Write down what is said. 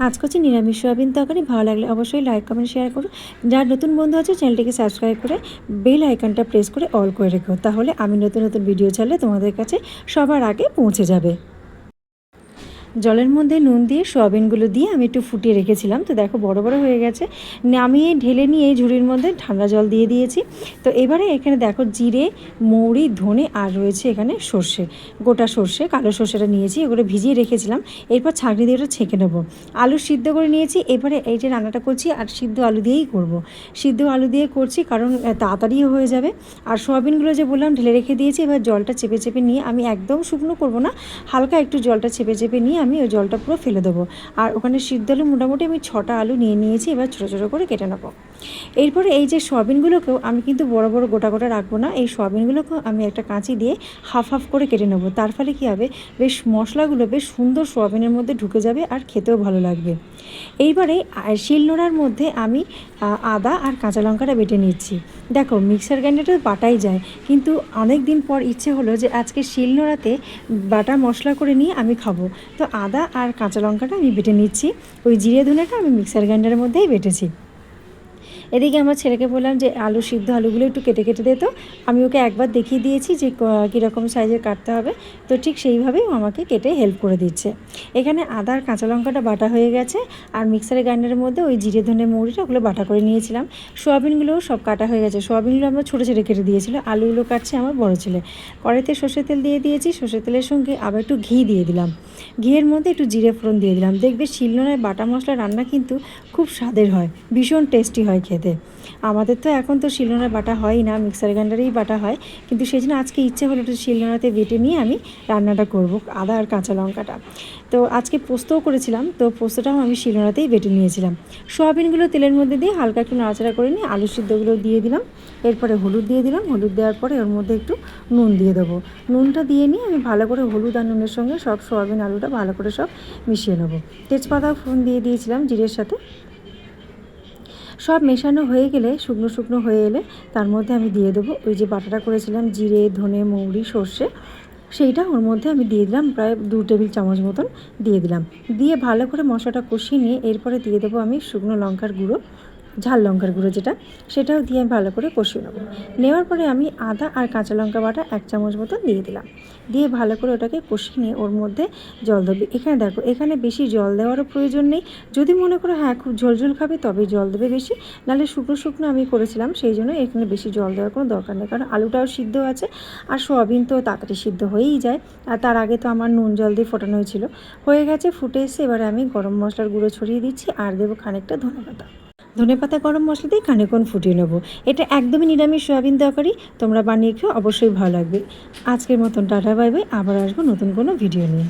আজ করছি নিরামিষ সয়াবিন তরকারি। ভালো লাগলে অবশ্যই লাইক কমেন্ট শেয়ার করো। যারা নতুন বন্ধু আছে চ্যানেলটিকে সাবস্ক্রাইব করে বেল আইকনটা প্রেস করে অল করে রেখো, তাহলে আমি নতুন নতুন ভিডিও ছাড়লে তোমাদের কাছে সবার আগে পৌঁছে যাবে। জলের মধ্যে নুন দিয়ে সয়াবিনগুলো দিয়ে আমি একটু ফুটিয়ে রেখেছিলাম। তো দেখো বড় বড় হয়ে গেছে, নামিয়ে ঢেলে নিয়ে এই ঝুড়ির মধ্যে ঠান্ডা জল দিয়ে দিয়েছি। তো এবারে এখানে দেখো জিরে, মৌরি, ধনে আর রয়েছে এখানে সর্ষে, গোটা সর্ষে, কালো সর্ষেটা নিয়েছি, এগুলো ভিজিয়ে রেখেছিলাম। এরপর ছাঁকনি দিয়ে ওটা ছেঁকে নেবো। আলু সিদ্ধ করে নিয়েছি। এবারে এই যে রান্নাটা করছি আর সিদ্ধ আলু দিয়েই করব। সিদ্ধ আলু দিয়ে করছি কারণ তাড়াতাড়িও হয়ে যাবে। আর সয়াবিনগুলো যে বললাম ঢেলে রেখে দিয়েছি, এবার জলটা চেপে চেপে নিয়ে, আমি একদম শুকনো করব না, হালকা একটু জলটা চেপে চেপে নিয়ে আমি ওই জলটা পুরো ফেলে দেবো। আর ওখানে সিদ্ধ আলু মোটামুটি আমি 6টা আলু নিয়ে নিয়েছি, এবার ছোটো ছোটো করে কেটে নেবো। এরপরে এই যে সয়াবিনগুলোকেও আমি কিন্তু বড় বড় গোটা গোটা রাখবো না, এই সয়াবিনগুলোকেও আমি একটা কাঁচি দিয়ে হাফ হাফ করে কেটে নেবো। তার ফলে কী হবে, বেশ মশলাগুলো বেশ সুন্দর সয়াবিনের মধ্যে ঢুকে যাবে আর খেতেও ভালো লাগবে। এইবারে শিলনোড়ার মধ্যে আমি আদা আর কাঁচা লঙ্কাটা বেটে নিচ্ছি। দেখো মিক্সার গ্রাইন্ডারে বাটাই যায়, কিন্তু অনেক দিন পর ইচ্ছে হলো যে আজকে শিলনোড়াতে বাটা মশলা করে নিয়ে আমি খাবো। তো আদা আর কাঁচা লঙ্কাটা আমি বেটে নিচ্ছি, ওই জিরে ধনেটা আমি মিক্সার গ্রাইন্ডারের মধ্যেই বেটেছি। এদিকে আমার ছেলেকে বললাম যে আলু সিদ্ধ আলুগুলো একটু কেটে কেটে দে। তো আমি ওকে একবার দেখিয়ে দিয়েছি যে কীরকম সাইজের কাটতে হবে, তো ঠিক সেইভাবেই আমাকে কেটে হেল্প করে দিচ্ছে। এখানে আদা আর কাঁচা লঙ্কাটা বাটা হয়ে গেছে, আর মিক্সারের গ্রাইন্ডারের মধ্যে ওই জিরে ধনে মৌরিটা ওগুলো বাটা করে নিয়েছিলাম। সোয়াবিনগুলোও সব কাটা হয়ে গেছে, সোয়াবিনগুলো আমরা ছোটো ছোটো কেটে দিয়েছিলো, আলুগুলো কাটছে আমার বড় ছেলে। কড়াইতে সর্ষের তেল দিয়ে দিয়েছি, সর্ষের তেলের সঙ্গে আবার একটু ঘি দিয়ে দিলাম, ঘিয়ের মধ্যে একটু জিরে ফোড়ন দিয়ে দিলাম। দেখবে শিলনোড়ায় বাটা মশলা রান্না কিন্তু খুব স্বাদের হয়, ভীষণ টেস্টি হয় খেতে। আমাদের তো এখন তো শিলনোড়ায় বাটা হয় না, মিক্সার গ্রাইন্ডারেই বাটা হয়, কিন্তু সেই জন্য আজকে ইচ্ছে হলো একটু শিলনোড়াতে বেটে নিয়ে আমি রান্নাটা করব, আদা আর কাঁচা লঙ্কাটা। তো আজকে পোস্তও করেছিলাম, তো পোস্তটাও আমি শিলনোড়াতেই বেটে নিয়েছিলাম। সোয়াবিনগুলো তেলের মধ্যে দিয়ে হালকা একটু নাড়াচাড়া করে নিয়ে আলু সিদ্ধগুলো দিয়ে দিলাম। এরপরে হলুদ দিয়ে দিলাম, হলুদ দেওয়ার পরে ওর মধ্যে একটু নুন দিয়ে দেবো। নুনটা দিয়ে নিয়ে আমি ভালো করে হলুদ আর নুনের সঙ্গে সব সোয়াবিন আলুটা ভালো করে সব মিশিয়ে নেবো। তেজপাতা ফোড়ন দিয়ে দিয়েছিলাম জিরের সাথে। সব মেশানো হয়ে গেলে, শুকনো শুকনো হয়ে এলে তার মধ্যে আমি দিয়ে দেবো ওই যে বাটাটা করেছিলাম জিরে ধনে মৌরি সর্ষে, সেইটা ওর মধ্যে আমি দিয়ে দিলাম, প্রায় 2 টেবিল চামচ মতন দিয়ে দিলাম। দিয়ে ভালো করে মশলাটা কষিয়ে নিয়ে এরপরে দিয়ে দেবো আমি শুকনো লঙ্কার গুঁড়ো, ঝাল লঙ্কার গুঁড়ো যেটা, সেটাও দিয়ে আমি ভালো করে কষিয়ে নেবো। নেওয়ার পরে আমি আদা আর কাঁচা লঙ্কা বাটা 1 চামচ মতো দিয়ে দিলাম। দিয়ে ভালো করে ওটাকে কষিয়ে নিয়ে ওর মধ্যে জল দেবে। এখানে দেখো, এখানে বেশি জল দেওয়ারও প্রয়োজন নেই, যদি মনে করো হ্যাঁ খুব ঝোলঝোল খাবে তবে জল দেবে বেশি, নাহলে শুকনো শুকনো আমি করেছিলাম, সেই জন্য এখানে বেশি জল দেওয়ার কোনো দরকার নেই, কারণ আলুটাও সিদ্ধ আছে আর সোয়াবিন তো তাড়াতাড়ি সিদ্ধ হয়েই যায়। আর তার আগে তো আমার নুন জল দিয়ে ফোটানো হয়েছিল। হয়ে গেছে, ফুটে এসে এবারে আমি গরম মশলার গুঁড়ো ছড়িয়ে দিচ্ছি আর দেবো খানিকটা ধনেপাতা। ধনেপাতা গরম মশলা দিয়ে খানিকক্ষণ ফুটিয়ে নেবো। এটা একদমই নিরামিষ সয়াবিন তরকারি, তোমরা বানিয়ে খেও, অবশ্যই ভালো লাগবে। আজকের মতন টাটা বাই বাই, আবার আসবো নতুন কোনো ভিডিও নিয়ে।